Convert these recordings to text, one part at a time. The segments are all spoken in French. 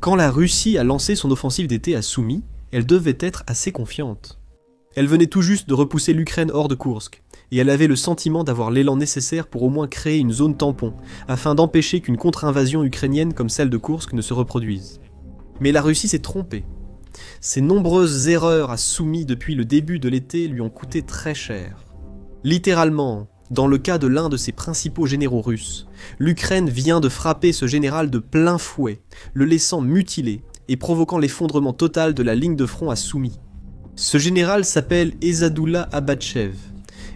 Quand la Russie a lancé son offensive d'été à Soumy, elle devait être assez confiante. Elle venait tout juste de repousser l'Ukraine hors de Koursk, et elle avait le sentiment d'avoir l'élan nécessaire pour au moins créer une zone tampon, afin d'empêcher qu'une contre-invasion ukrainienne comme celle de Koursk ne se reproduise. Mais la Russie s'est trompée. Ses nombreuses erreurs à Soumy depuis le début de l'été lui ont coûté très cher. Littéralement, dans le cas de l'un de ses principaux généraux russes, l'Ukraine vient de frapper ce général de plein fouet, le laissant mutilé et provoquant l'effondrement total de la ligne de front à Soumy. Ce général s'appelle Ezadullah Abatchev,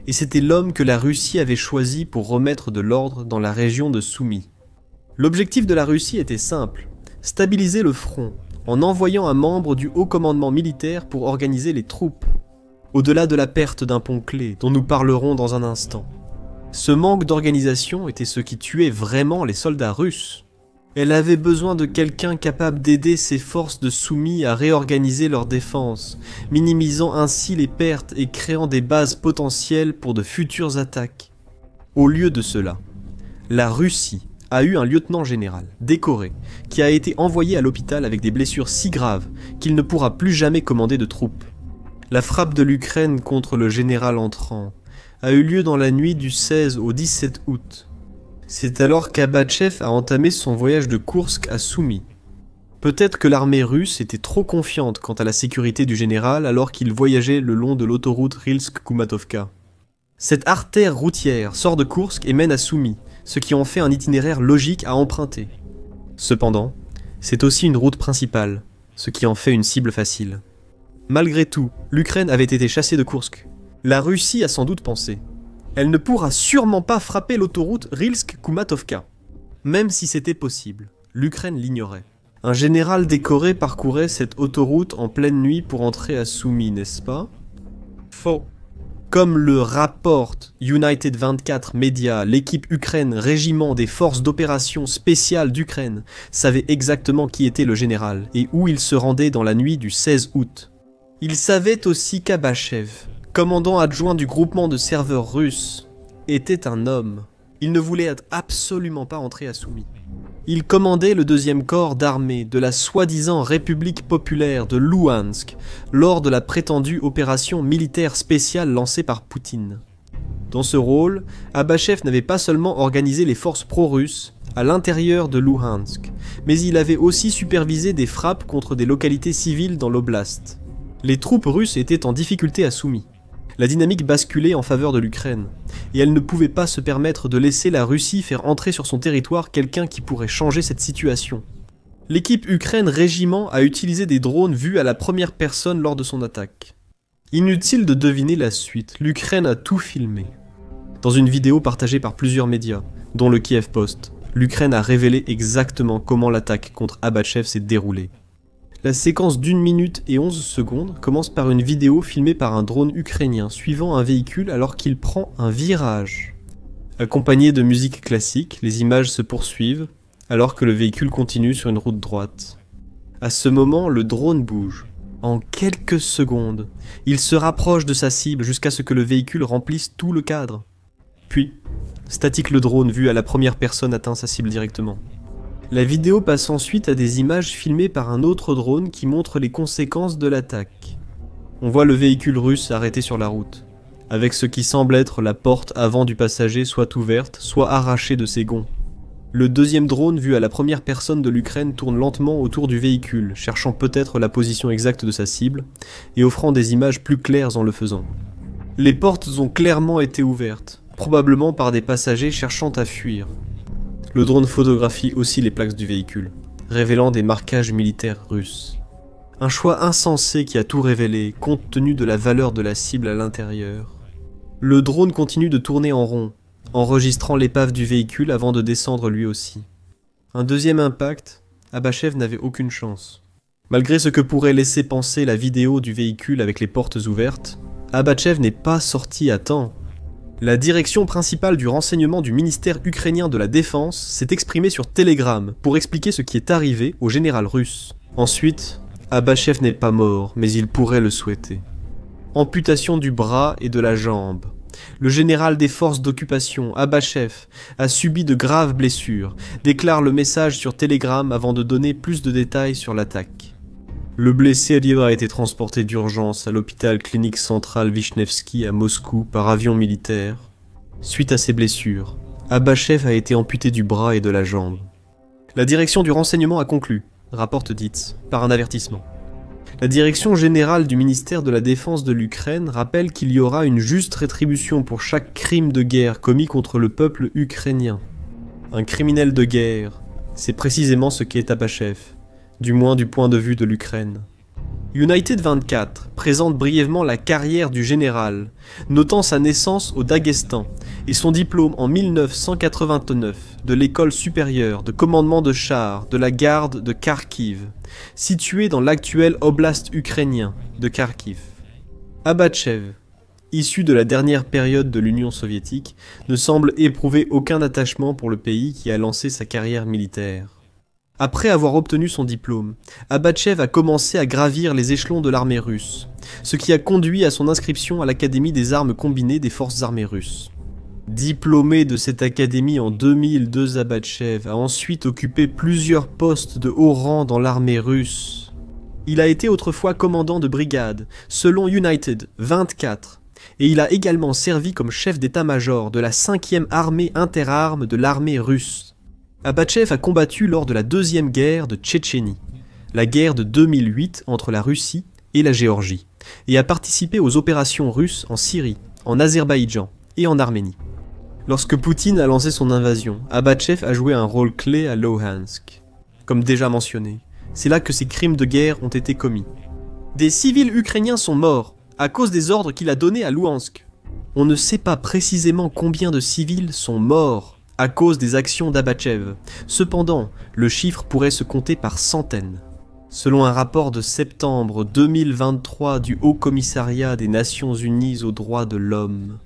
et c'était l'homme que la Russie avait choisi pour remettre de l'ordre dans la région de Soumy. L'objectif de la Russie était simple, stabiliser le front, en envoyant un membre du haut commandement militaire pour organiser les troupes, au-delà de la perte d'un pont clé dont nous parlerons dans un instant. Ce manque d'organisation était ce qui tuait vraiment les soldats russes. Elle avait besoin de quelqu'un capable d'aider ses forces de Soumy à réorganiser leur défense, minimisant ainsi les pertes et créant des bases potentielles pour de futures attaques. Au lieu de cela, la Russie a eu un lieutenant général, décoré, qui a été envoyé à l'hôpital avec des blessures si graves qu'il ne pourra plus jamais commander de troupes. La frappe de l'Ukraine contre le général entrant a eu lieu dans la nuit du 16 au 17 août. C'est alors qu'Abatchev a entamé son voyage de Koursk à Soumy. Peut-être que l'armée russe était trop confiante quant à la sécurité du général alors qu'il voyageait le long de l'autoroute Rilsk-Koumatovka. Cette artère routière sort de Koursk et mène à Soumy, ce qui en fait un itinéraire logique à emprunter. Cependant, c'est aussi une route principale, ce qui en fait une cible facile. Malgré tout, l'Ukraine avait été chassée de Koursk. La Russie a sans doute pensé. Elle ne pourra sûrement pas frapper l'autoroute Rilsk-Koumatovka. Même si c'était possible, l'Ukraine l'ignorait. Un général décoré parcourait cette autoroute en pleine nuit pour entrer à Soumy, n'est-ce pas? Faux. Comme le rapporte United 24 Media, l'équipe Ukraine Régiment des Forces d'Opération Spéciales d'Ukraine savait exactement qui était le général et où il se rendait dans la nuit du 16 août. Il savait aussi qu'Abatchev, commandant adjoint du groupement de serveurs russes, était un homme. Il ne voulait absolument pas entrer à Soumy. Il commandait le 2e corps d'armée de la soi-disant République populaire de Louhansk lors de la prétendue opération militaire spéciale lancée par Poutine. Dans ce rôle, Abatchev n'avait pas seulement organisé les forces pro-russes à l'intérieur de Louhansk, mais il avait aussi supervisé des frappes contre des localités civiles dans l'oblast. Les troupes russes étaient en difficulté à Soumy. La dynamique basculait en faveur de l'Ukraine, et elle ne pouvait pas se permettre de laisser la Russie faire entrer sur son territoire quelqu'un qui pourrait changer cette situation. L'équipe Ukraine Régiment a utilisé des drones vus à la première personne lors de son attaque. Inutile de deviner la suite, l'Ukraine a tout filmé. Dans une vidéo partagée par plusieurs médias, dont le Kiev Post, l'Ukraine a révélé exactement comment l'attaque contre Abatchev s'est déroulée. La séquence d'1 minute et 11 secondes commence par une vidéo filmée par un drone ukrainien suivant un véhicule alors qu'il prend un virage. Accompagné de musique classique, les images se poursuivent alors que le véhicule continue sur une route droite. À ce moment, le drone bouge. En quelques secondes, il se rapproche de sa cible jusqu'à ce que le véhicule remplisse tout le cadre. Puis, statique le drone vu à la première personne atteint sa cible directement. La vidéo passe ensuite à des images filmées par un autre drone qui montre les conséquences de l'attaque. On voit le véhicule russe arrêté sur la route, avec ce qui semble être la porte avant du passager soit ouverte, soit arrachée de ses gonds. Le 2e drone vu à la première personne de l'Ukraine tourne lentement autour du véhicule, cherchant peut-être la position exacte de sa cible, et offrant des images plus claires en le faisant. Les portes ont clairement été ouvertes, probablement par des passagers cherchant à fuir. Le drone photographie aussi les plaques du véhicule, révélant des marquages militaires russes. Un choix insensé qui a tout révélé, compte tenu de la valeur de la cible à l'intérieur. Le drone continue de tourner en rond, enregistrant l'épave du véhicule avant de descendre lui aussi. Un 2e impact, Abatchev n'avait aucune chance. Malgré ce que pourrait laisser penser la vidéo du véhicule avec les portes ouvertes, Abatchev n'est pas sorti à temps. La direction principale du renseignement du ministère ukrainien de la Défense s'est exprimée sur Telegram pour expliquer ce qui est arrivé au général russe. Ensuite, Abatchev n'est pas mort, mais il pourrait le souhaiter. Amputation du bras et de la jambe, Le général des forces d'occupation, Abachev, a subi de graves blessures, déclare le message sur Telegram avant de donner plus de détails sur l'attaque. Le blessé a été transporté d'urgence à l'hôpital clinique central Vishnevski à Moscou par avion militaire. Suite à ses blessures, Abachev a été amputé du bras et de la jambe. La direction du renseignement a conclu, rapporte Dietz, par un avertissement. La direction générale du ministère de la Défense de l'Ukraine rappelle qu'il y aura une juste rétribution pour chaque crime de guerre commis contre le peuple ukrainien. Un criminel de guerre, c'est précisément ce qu'est Abachev, du moins du point de vue de l'Ukraine. United 24 présente brièvement la carrière du général, notant sa naissance au Daghestan et son diplôme en 1989 de l'école supérieure de commandement de chars de la garde de Kharkiv, située dans l'actuel oblast ukrainien de Kharkiv. Abachev, issu de la dernière période de l'Union soviétique, ne semble éprouver aucun attachement pour le pays qui a lancé sa carrière militaire. Après avoir obtenu son diplôme, Abachev a commencé à gravir les échelons de l'armée russe, ce qui a conduit à son inscription à l'Académie des armes combinées des forces armées russes. Diplômé de cette académie en 2002, Abachev a ensuite occupé plusieurs postes de haut rang dans l'armée russe. Il a été autrefois commandant de brigade, selon United 24, et il a également servi comme chef d'état-major de la 5e armée interarmes de l'armée russe. Abachev a combattu lors de la deuxième guerre de Tchétchénie, la guerre de 2008 entre la Russie et la Géorgie, et a participé aux opérations russes en Syrie, en Azerbaïdjan et en Arménie. Lorsque Poutine a lancé son invasion, Abachev a joué un rôle clé à Luhansk. Comme déjà mentionné, c'est là que ces crimes de guerre ont été commis. Des civils ukrainiens sont morts à cause des ordres qu'il a donnés à Luhansk. On ne sait pas précisément combien de civils sont morts à cause des actions d'Abachev. Cependant, le chiffre pourrait se compter par centaines. Selon un rapport de septembre 2023 du Haut Commissariat des Nations Unies aux droits de l'homme,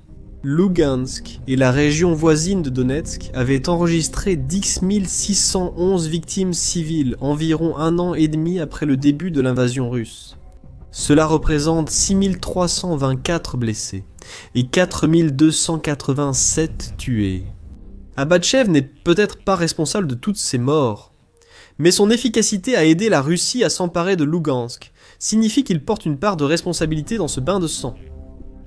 Lugansk et la région voisine de Donetsk avaient enregistré 10 611 victimes civiles environ un an et demi après le début de l'invasion russe. Cela représente 6 324 blessés et 4 287 tués. Abachev n'est peut-être pas responsable de toutes ces morts, mais son efficacité à aider la Russie à s'emparer de Lugansk signifie qu'il porte une part de responsabilité dans ce bain de sang.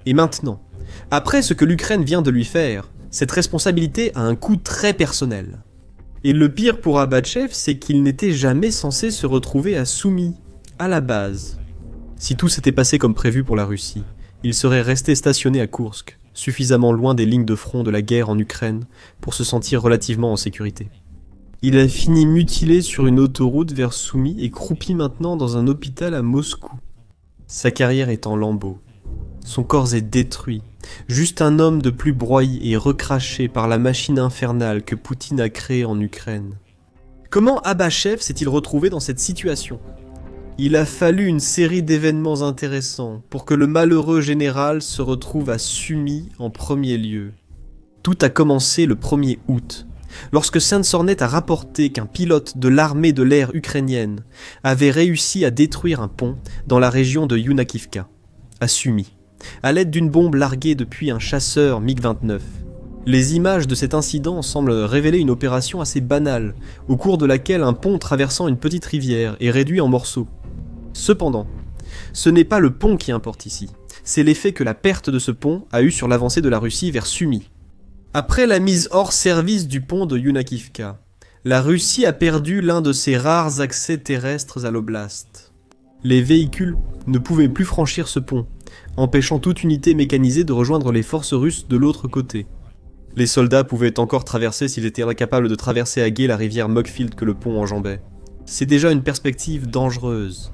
Et maintenant, après ce que l'Ukraine vient de lui faire, cette responsabilité a un coût très personnel. Et le pire pour Abachev, c'est qu'il n'était jamais censé se retrouver à Soumy, à la base. Si tout s'était passé comme prévu pour la Russie, il serait resté stationné à Koursk, suffisamment loin des lignes de front de la guerre en Ukraine pour se sentir relativement en sécurité. Il a fini mutilé sur une autoroute vers Soumy et croupi maintenant dans un hôpital à Moscou. Sa carrière est en lambeaux. Son corps est détruit, juste un homme de plus broyé et recraché par la machine infernale que Poutine a créée en Ukraine. Comment Abachev s'est-il retrouvé dans cette situation ? Il a fallu une série d'événements intéressants pour que le malheureux général se retrouve à Sumy en premier lieu. Tout a commencé le 1er août, lorsque Sensornet a rapporté qu'un pilote de l'armée de l'air ukrainienne avait réussi à détruire un pont dans la région de Yunakivka, à Sumy, à l'aide d'une bombe larguée depuis un chasseur MiG-29. Les images de cet incident semblent révéler une opération assez banale, au cours de laquelle un pont traversant une petite rivière est réduit en morceaux. Cependant, ce n'est pas le pont qui importe ici, c'est l'effet que la perte de ce pont a eu sur l'avancée de la Russie vers Sumy. Après la mise hors service du pont de Yunakivka, la Russie a perdu l'un de ses rares accès terrestres à l'oblast. Les véhicules ne pouvaient plus franchir ce pont, empêchant toute unité mécanisée de rejoindre les forces russes de l'autre côté. Les soldats pouvaient encore traverser s'ils étaient incapables de traverser à gué la rivière Mugfield que le pont enjambait. C'est déjà une perspective dangereuse.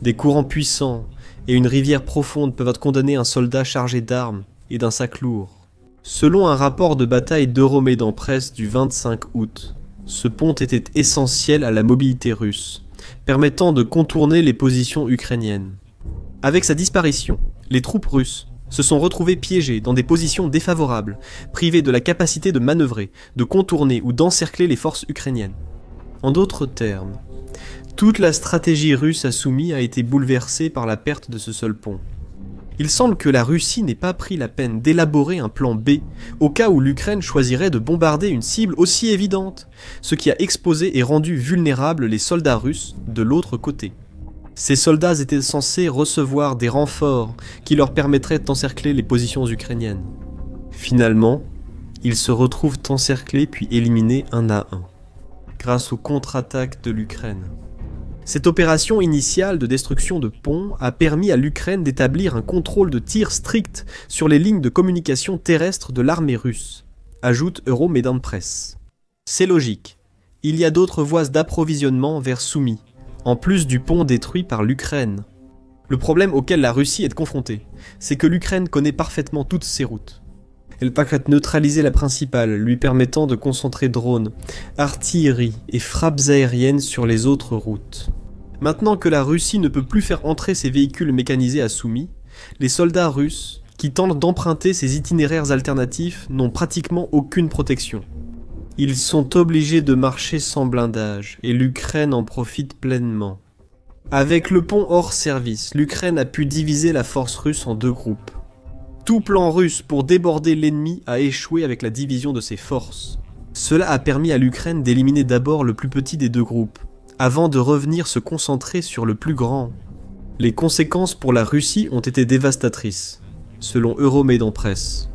Des courants puissants et une rivière profonde peuvent condamner un soldat chargé d'armes et d'un sac lourd. Selon un rapport de bataille d'Euromédan Press du 25 août, ce pont était essentiel à la mobilité russe, permettant de contourner les positions ukrainiennes. Avec sa disparition, les troupes russes se sont retrouvées piégées dans des positions défavorables, privées de la capacité de manœuvrer, de contourner ou d'encercler les forces ukrainiennes. En d'autres termes, toute la stratégie russe à Soumy a été bouleversée par la perte de ce seul pont. Il semble que la Russie n'ait pas pris la peine d'élaborer un plan B au cas où l'Ukraine choisirait de bombarder une cible aussi évidente, ce qui a exposé et rendu vulnérables les soldats russes de l'autre côté. Ces soldats étaient censés recevoir des renforts qui leur permettraient d'encercler les positions ukrainiennes. Finalement, ils se retrouvent encerclés puis éliminés un à un, grâce aux contre-attaques de l'Ukraine. Cette opération initiale de destruction de ponts a permis à l'Ukraine d'établir un contrôle de tir strict sur les lignes de communication terrestre de l'armée russe, ajoute Euromaidan Press. C'est logique, il y a d'autres voies d'approvisionnement vers Soumy, en plus du pont détruit par l'Ukraine. Le problème auquel la Russie est confrontée, c'est que l'Ukraine connaît parfaitement toutes ses routes. Elle parvient neutraliser la principale, lui permettant de concentrer drones, artillerie et frappes aériennes sur les autres routes. Maintenant que la Russie ne peut plus faire entrer ses véhicules mécanisés à Soumy, les soldats russes, qui tentent d'emprunter ces itinéraires alternatifs, n'ont pratiquement aucune protection. Ils sont obligés de marcher sans blindage, et l'Ukraine en profite pleinement. Avec le pont hors service, l'Ukraine a pu diviser la force russe en deux groupes. Tout plan russe pour déborder l'ennemi a échoué avec la division de ses forces. Cela a permis à l'Ukraine d'éliminer d'abord le plus petit des deux groupes, avant de revenir se concentrer sur le plus grand. Les conséquences pour la Russie ont été dévastatrices, selon Euromaidan Press.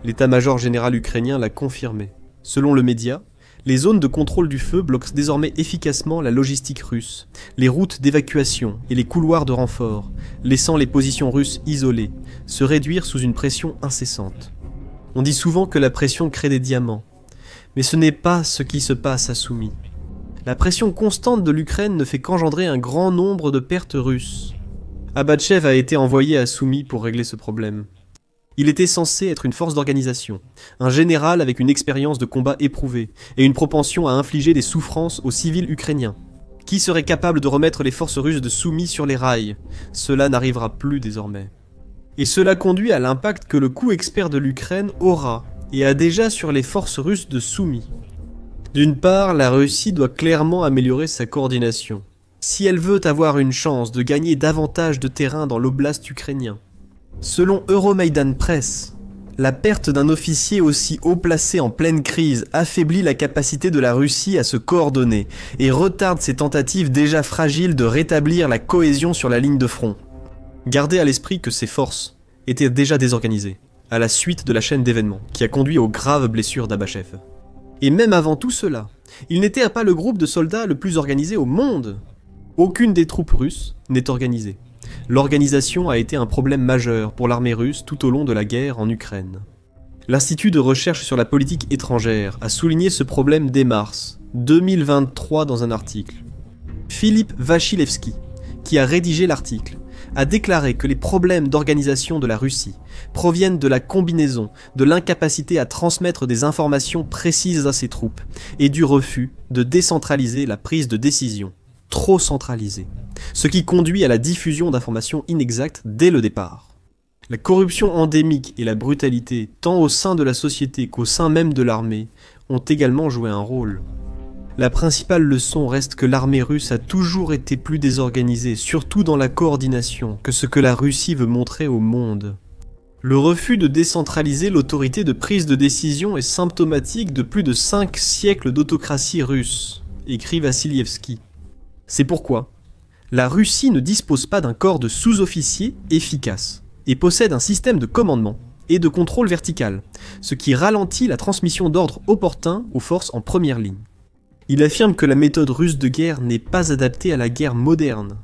L'état-major général ukrainien l'a confirmé. Selon le média, les zones de contrôle du feu bloquent désormais efficacement la logistique russe, les routes d'évacuation et les couloirs de renfort, laissant les positions russes isolées, se réduire sous une pression incessante. On dit souvent que la pression crée des diamants, mais ce n'est pas ce qui se passe à Soumy. La pression constante de l'Ukraine ne fait qu'engendrer un grand nombre de pertes russes. Abatchev a été envoyé à Soumy pour régler ce problème. Il était censé être une force d'organisation, un général avec une expérience de combat éprouvée et une propension à infliger des souffrances aux civils ukrainiens. Qui serait capable de remettre les forces russes de Soumy sur les rails? Cela n'arrivera plus désormais. Et cela conduit à l'impact que le coup expert de l'Ukraine aura et a déjà sur les forces russes de Soumy. D'une part, la Russie doit clairement améliorer sa coordination, si elle veut avoir une chance de gagner davantage de terrain dans l'oblast ukrainien. Selon Euromaidan Press, la perte d'un officier aussi haut placé en pleine crise affaiblit la capacité de la Russie à se coordonner et retarde ses tentatives déjà fragiles de rétablir la cohésion sur la ligne de front. Gardez à l'esprit que ces forces étaient déjà désorganisées, à la suite de la chaîne d'événements qui a conduit aux graves blessures d'Abachev. Et même avant tout cela, il n'était pas le groupe de soldats le plus organisé au monde. Aucune des troupes russes n'est organisée. L'organisation a été un problème majeur pour l'armée russe tout au long de la guerre en Ukraine. L'Institut de recherche sur la politique étrangère a souligné ce problème dès mars 2023 dans un article. Philippe Vachilevski, qui a rédigé l'article, a déclaré que les problèmes d'organisation de la Russie proviennent de la combinaison de l'incapacité à transmettre des informations précises à ses troupes et du refus de décentraliser la prise de décision, trop centralisée, ce qui conduit à la diffusion d'informations inexactes dès le départ. La corruption endémique et la brutalité, tant au sein de la société qu'au sein même de l'armée, ont également joué un rôle. La principale leçon reste que l'armée russe a toujours été plus désorganisée, surtout dans la coordination, que ce que la Russie veut montrer au monde. Le refus de décentraliser l'autorité de prise de décision est symptomatique de plus de 5 siècles d'autocratie russe, écrit Vassilievski. C'est pourquoi la Russie ne dispose pas d'un corps de sous-officiers efficace et possède un système de commandement et de contrôle vertical, ce qui ralentit la transmission d'ordres opportuns aux forces en première ligne. Il affirme que la méthode russe de guerre n'est pas adaptée à la guerre moderne.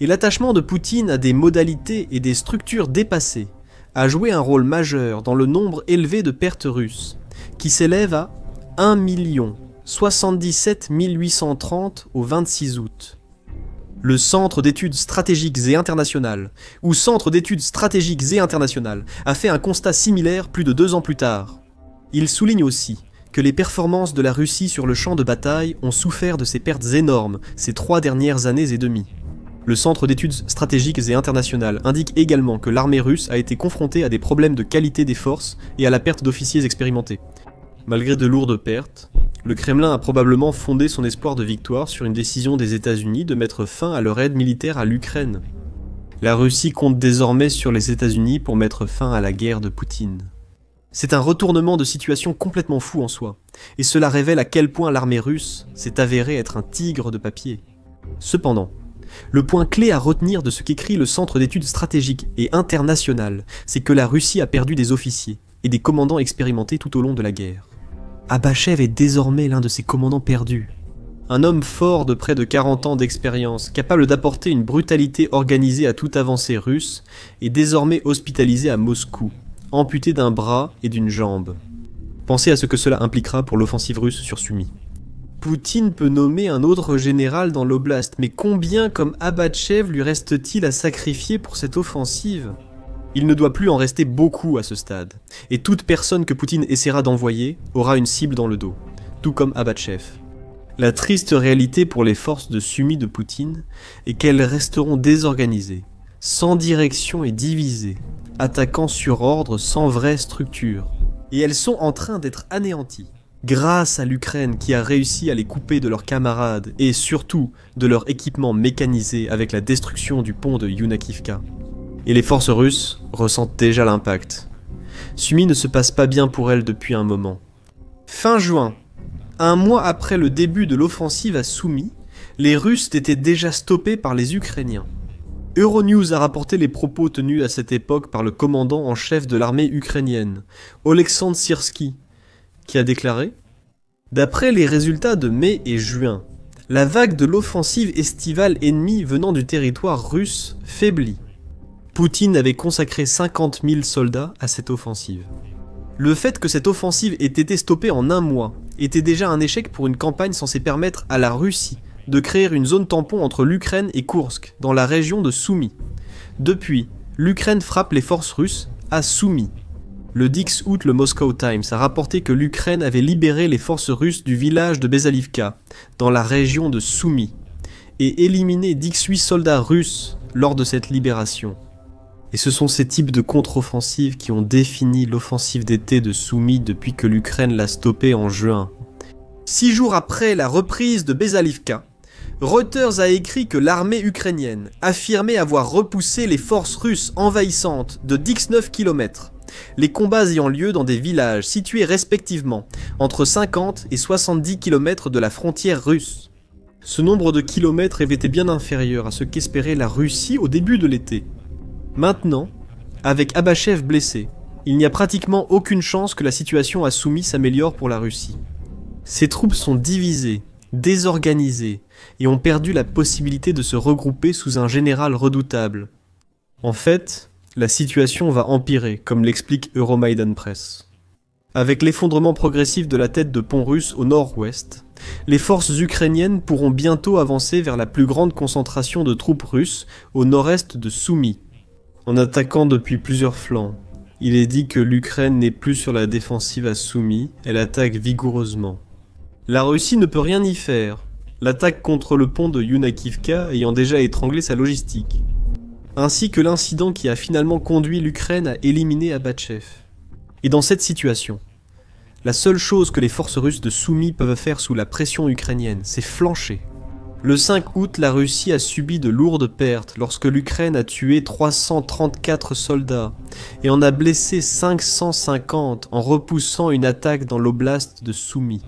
Et l'attachement de Poutine à des modalités et des structures dépassées a joué un rôle majeur dans le nombre élevé de pertes russes, qui s'élève à 1 077 830 au 26 août. Le Centre d'études stratégiques et internationales, ou Centre d'études stratégiques et internationales, a fait un constat similaire plus de 2 ans plus tard. Il souligne aussi que les performances de la Russie sur le champ de bataille ont souffert de ces pertes énormes ces 3 dernières années et demie. Le Centre d'études stratégiques et internationales indique également que l'armée russe a été confrontée à des problèmes de qualité des forces et à la perte d'officiers expérimentés. Malgré de lourdes pertes, le Kremlin a probablement fondé son espoir de victoire sur une décision des États-Unis de mettre fin à leur aide militaire à l'Ukraine. La Russie compte désormais sur les États-Unis pour mettre fin à la guerre de Poutine. C'est un retournement de situation complètement fou en soi, et cela révèle à quel point l'armée russe s'est avérée être un tigre de papier. Cependant, le point clé à retenir de ce qu'écrit le Centre d'études stratégiques et internationales, c'est que la Russie a perdu des officiers et des commandants expérimentés tout au long de la guerre. Abachev est désormais l'un de ces commandants perdus. Un homme fort de près de 40 ans d'expérience, capable d'apporter une brutalité organisée à toute avancée russe, est désormais hospitalisé à Moscou, amputé d'un bras et d'une jambe. Pensez à ce que cela impliquera pour l'offensive russe sur Sumy. Poutine peut nommer un autre général dans l'oblast, mais combien comme Abachev lui reste-t-il à sacrifier pour cette offensive ? Il ne doit plus en rester beaucoup à ce stade, et toute personne que Poutine essaiera d'envoyer aura une cible dans le dos, tout comme Abachev. La triste réalité pour les forces de Sumy de Poutine est qu'elles resteront désorganisées, sans direction et divisées, attaquant sur ordre sans vraie structure. Et elles sont en train d'être anéanties, grâce à l'Ukraine qui a réussi à les couper de leurs camarades et surtout de leur équipement mécanisé avec la destruction du pont de Yunakivka. Et les forces russes ressentent déjà l'impact. Sumy ne se passe pas bien pour elles depuis un moment. Fin juin, un mois après le début de l'offensive à Sumy, les Russes étaient déjà stoppés par les Ukrainiens. Euronews a rapporté les propos tenus à cette époque par le commandant en chef de l'armée ukrainienne, Oleksandr Syrsky, qui a déclaré « D'après les résultats de mai et juin, la vague de l'offensive estivale ennemie venant du territoire russe faiblit. Poutine avait consacré 50 000 soldats à cette offensive. Le fait que cette offensive ait été stoppée en un mois était déjà un échec pour une campagne censée permettre à la Russie de créer une zone tampon entre l'Ukraine et Koursk, dans la région de Sumy. Depuis, l'Ukraine frappe les forces russes à Sumy. Le 10 août, le Moscow Times a rapporté que l'Ukraine avait libéré les forces russes du village de Bezalivka, dans la région de Sumy, et éliminé 18 soldats russes lors de cette libération. Et ce sont ces types de contre-offensives qui ont défini l'offensive d'été de Sumy depuis que l'Ukraine l'a stoppée en juin. 6 jours après la reprise de Bezalivka, Reuters a écrit que l'armée ukrainienne affirmait avoir repoussé les forces russes envahissantes de 19 km, les combats ayant lieu dans des villages situés respectivement entre 50 et 70 km de la frontière russe. Ce nombre de kilomètres avait été bien inférieur à ce qu'espérait la Russie au début de l'été. Maintenant, avec Abachev blessé, il n'y a pratiquement aucune chance que la situation à Sumy s'améliore pour la Russie. Ses troupes sont divisées, désorganisées, et ont perdu la possibilité de se regrouper sous un général redoutable. En fait, la situation va empirer, comme l'explique Euromaidan Press. Avec l'effondrement progressif de la tête de pont russe au nord-ouest, les forces ukrainiennes pourront bientôt avancer vers la plus grande concentration de troupes russes au nord-est de Sumy. En attaquant depuis plusieurs flancs, il est dit que l'Ukraine n'est plus sur la défensive à Sumy, elle attaque vigoureusement. La Russie ne peut rien y faire, l'attaque contre le pont de Yunakivka ayant déjà étranglé sa logistique, ainsi que l'incident qui a finalement conduit l'Ukraine à éliminer Abachev. Et dans cette situation, la seule chose que les forces russes de Sumy peuvent faire sous la pression ukrainienne, c'est flancher. Le 5 août, la Russie a subi de lourdes pertes lorsque l'Ukraine a tué 334 soldats et en a blessé 550 en repoussant une attaque dans l'oblast de Sumy.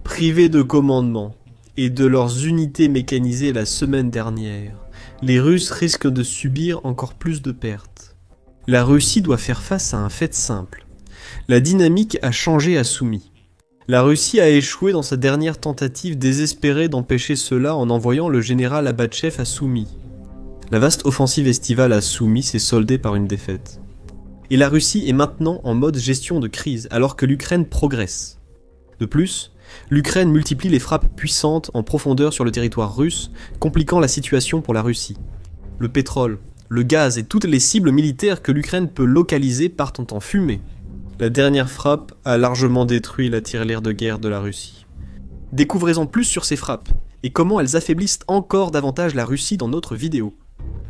Privés de commandement et de leurs unités mécanisées la semaine dernière, les Russes risquent de subir encore plus de pertes. La Russie doit faire face à un fait simple. La dynamique a changé à Sumy. La Russie a échoué dans sa dernière tentative désespérée d'empêcher cela en envoyant le général Abachev à Sumy. La vaste offensive estivale à Sumy s'est soldée par une défaite. Et la Russie est maintenant en mode gestion de crise alors que l'Ukraine progresse. De plus, l'Ukraine multiplie les frappes puissantes en profondeur sur le territoire russe, compliquant la situation pour la Russie. Le pétrole, le gaz et toutes les cibles militaires que l'Ukraine peut localiser partent en fumée. La dernière frappe a largement détruit la tirelire de guerre de la Russie. Découvrez-en plus sur ces frappes, et comment elles affaiblissent encore davantage la Russie dans notre vidéo.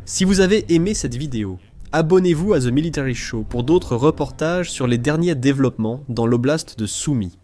Si vous avez aimé cette vidéo, abonnez-vous à The Military Show pour d'autres reportages sur les derniers développements dans l'oblast de Sumy.